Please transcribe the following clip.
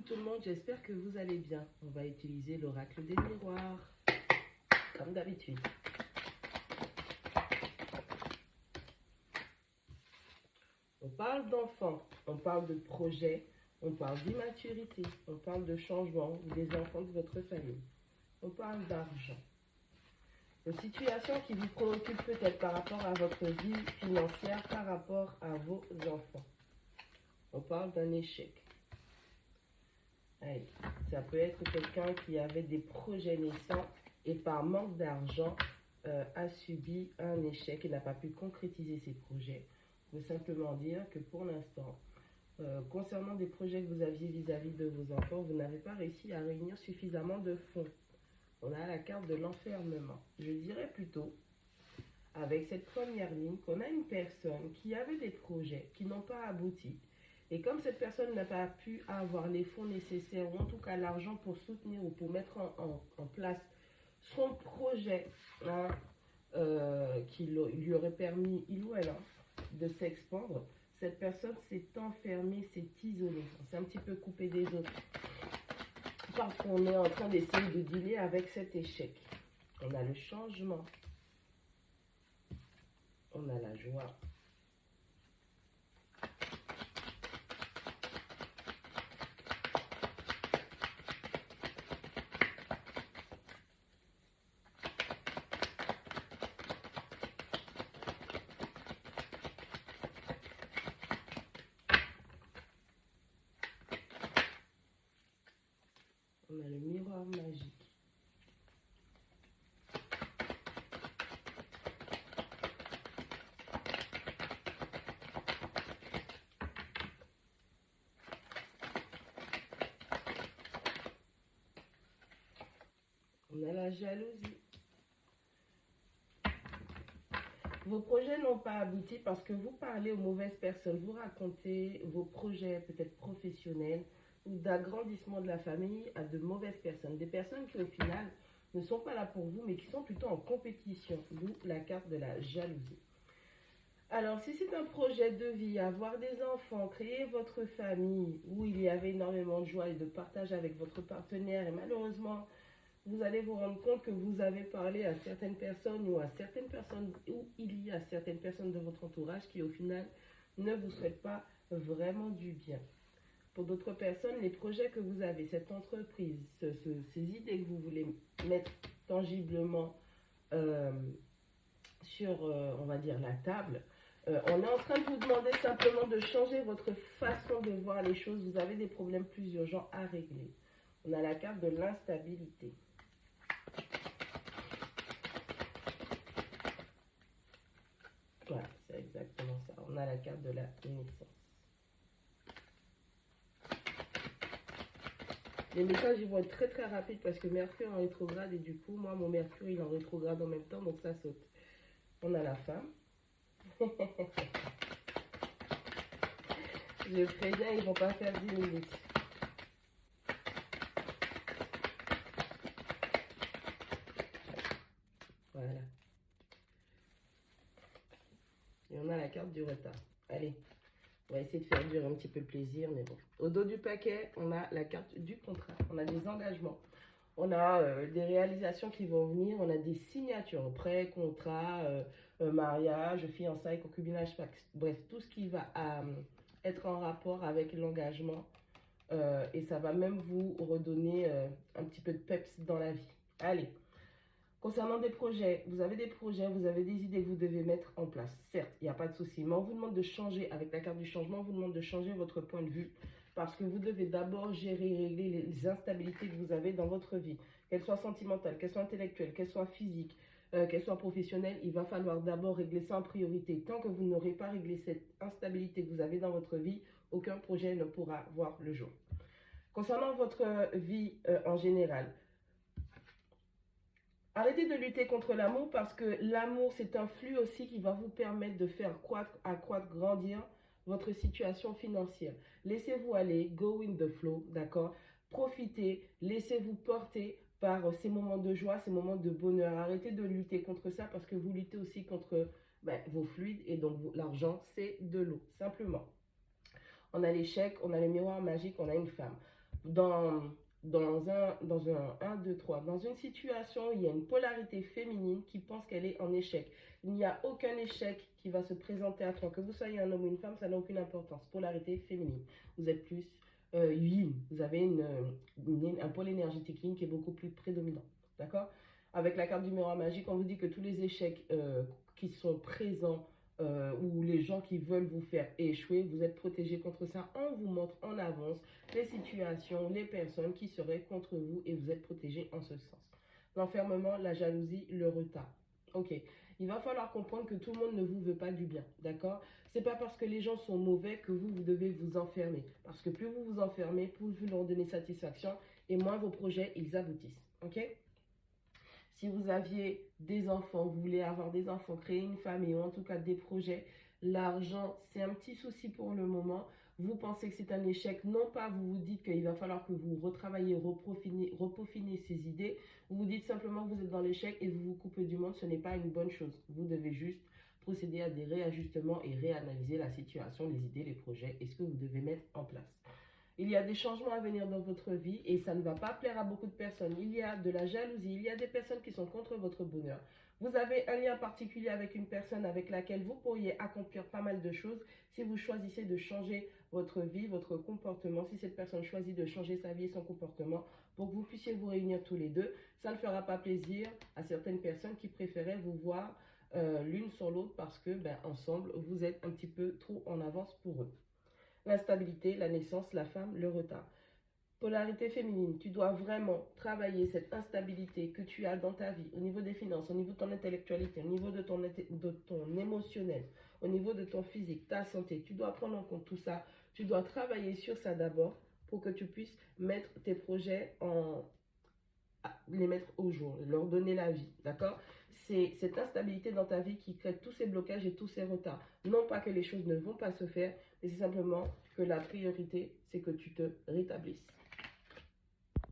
Coucou tout le monde, j'espère que vous allez bien. On va utiliser l'oracle des miroirs, comme d'habitude. On parle d'enfants, on parle de projets, on parle d'immaturité, on parle de changement des enfants de votre famille. On parle d'argent. Une situation qui vous préoccupe peut-être par rapport à votre vie financière, par rapport à vos enfants. On parle d'un échec. Allez, ça peut être quelqu'un qui avait des projets naissants et par manque d'argent a subi un échec et n'a pas pu concrétiser ses projets. On veut simplement dire que pour l'instant, concernant des projets que vous aviez vis-à-vis de vos enfants, vous n'avez pas réussi à réunir suffisamment de fonds. On a la carte de l'enfermement. Je dirais plutôt, avec cette première ligne, qu'on a une personne qui avait des projets qui n'ont pas abouti. Et comme cette personne n'a pas pu avoir les fonds nécessaires, ou en tout cas l'argent pour soutenir ou pour mettre en place son projet, hein, qui lui aurait permis, il ou elle, de s'expandre, cette personne s'est enfermée, s'est isolée. On s'est un petit peu coupé des autres. Parce qu'on est en train d'essayer de dealer avec cet échec. On a le changement. On a la joie. On a le miroir magique. On a la jalousie. Vos projets n'ont pas abouti parce que vous parlez aux mauvaises personnes. Vous racontez vos projets peut-être professionnels ou d'agrandissement de la famille à de mauvaises personnes. Des personnes qui au final ne sont pas là pour vous mais qui sont plutôt en compétition. D'où la carte de la jalousie. Alors si c'est un projet de vie, avoir des enfants, créer votre famille où il y avait énormément de joie et de partage avec votre partenaire et malheureusement vous allez vous rendre compte que vous avez parlé à certaines personnes ou à certaines personnes, ou il y a certaines personnes de votre entourage qui au final ne vous souhaitent pas vraiment du bien. Pour d'autres personnes, les projets que vous avez, cette entreprise, ces idées que vous voulez mettre tangiblement sur, on va dire, la table, on est en train de vous demander simplement de changer votre façon de voir les choses. Vous avez des problèmes plus urgents à régler. On a la carte de l'instabilité. Voilà, c'est exactement ça. On a la carte de la naissance. Les messages ils vont être très très rapides parce que Mercure est en rétrograde et du coup, moi, mon Mercure il est en rétrograde en même temps, donc ça saute. On a la femme. Je préviens, ils ne vont pas faire 10 minutes. Voilà. Et on a la carte du retard. Allez, on va essayer de faire durer un petit peu le plaisir, mais bon. Au dos du paquet, on a la carte du contrat. On a des engagements. On a des réalisations qui vont venir. On a des signatures, prêt, contrat, mariage, fiançailles, concubinage, bref, tout ce qui va être en rapport avec l'engagement. Et ça va même vous redonner un petit peu de peps dans la vie. Allez. Concernant des projets, vous avez des idées que vous devez mettre en place. Certes, il n'y a pas de souci, mais on vous demande de changer, avec la carte du changement, on vous demande de changer votre point de vue parce que vous devez d'abord gérer et régler les instabilités que vous avez dans votre vie, qu'elles soient sentimentales, qu'elles soient intellectuelles, qu'elles soient physiques, qu'elles soient professionnelles. Il va falloir d'abord régler ça en priorité. Tant que vous n'aurez pas réglé cette instabilité que vous avez dans votre vie, aucun projet ne pourra voir le jour. Concernant votre vie en général, arrêtez de lutter contre l'amour parce que l'amour, c'est un flux aussi qui va vous permettre de faire accroître, grandir votre situation financière. Laissez-vous aller, go in the flow, d'accord? Profitez, laissez-vous porter par ces moments de joie, ces moments de bonheur. Arrêtez de lutter contre ça parce que vous luttez aussi contre vos fluides et donc l'argent, c'est de l'eau, simplement. On a l'échec, on a le miroir magique, on a une femme. dans, dans 2, 3, dans une situation où il y a une polarité féminine qui pense qu'elle est en échec. Il n'y a aucun échec qui va se présenter à toi. Que vous soyez un homme ou une femme, ça n'a aucune importance. Polarité féminine. Vous êtes plus yin. Vous avez un pôle énergétique yin qui est beaucoup plus prédominant. D'accord? Avec la carte du miroir magique, on vous dit que tous les échecs qui sont présents ou les gens qui veulent vous faire échouer, vous êtes protégé contre ça. On vous montre en avance les situations, les personnes qui seraient contre vous et vous êtes protégé en ce sens. L'enfermement, la jalousie, le retard. Ok, il va falloir comprendre que tout le monde ne vous veut pas du bien, d'accord? C'est pas parce que les gens sont mauvais que vous devez vous enfermer. Parce que plus vous vous enfermez, plus vous leur donnez satisfaction et moins vos projets, ils aboutissent, ok? Si vous aviez des enfants, vous voulez avoir des enfants, créer une famille ou en tout cas des projets, l'argent, c'est un petit souci pour le moment. Vous pensez que c'est un échec, non pas vous vous dites qu'il va falloir que vous retravaillez, repaufinez ces idées. Vous vous dites simplement que vous êtes dans l'échec et vous vous coupez du monde, ce n'est pas une bonne chose. Vous devez juste procéder à des réajustements et réanalyser la situation, les idées, les projets et ce que vous devez mettre en place. Il y a des changements à venir dans votre vie et ça ne va pas plaire à beaucoup de personnes. Il y a de la jalousie, il y a des personnes qui sont contre votre bonheur. Vous avez un lien particulier avec une personne avec laquelle vous pourriez accomplir pas mal de choses si vous choisissez de changer votre vie, votre comportement. Si cette personne choisit de changer sa vie et son comportement pour que vous puissiez vous réunir tous les deux, ça ne fera pas plaisir à certaines personnes qui préféraient vous voir l'une sur l'autre parce que ensemble, vous êtes un petit peu trop en avance pour eux. L'instabilité, la naissance, la femme, le retard. Polarité féminine, tu dois vraiment travailler cette instabilité que tu as dans ta vie, au niveau des finances, au niveau de ton intellectualité, au niveau de ton émotionnel, au niveau de ton physique, ta santé. Tu dois prendre en compte tout ça. Tu dois travailler sur ça d'abord pour que tu puisses mettre tes projets les mettre au jour, leur donner la vie, d'accord? C'est cette instabilité dans ta vie qui crée tous ces blocages et tous ces retards. Non pas que les choses ne vont pas se faire, mais c'est simplement que la priorité, c'est que tu te rétablisses.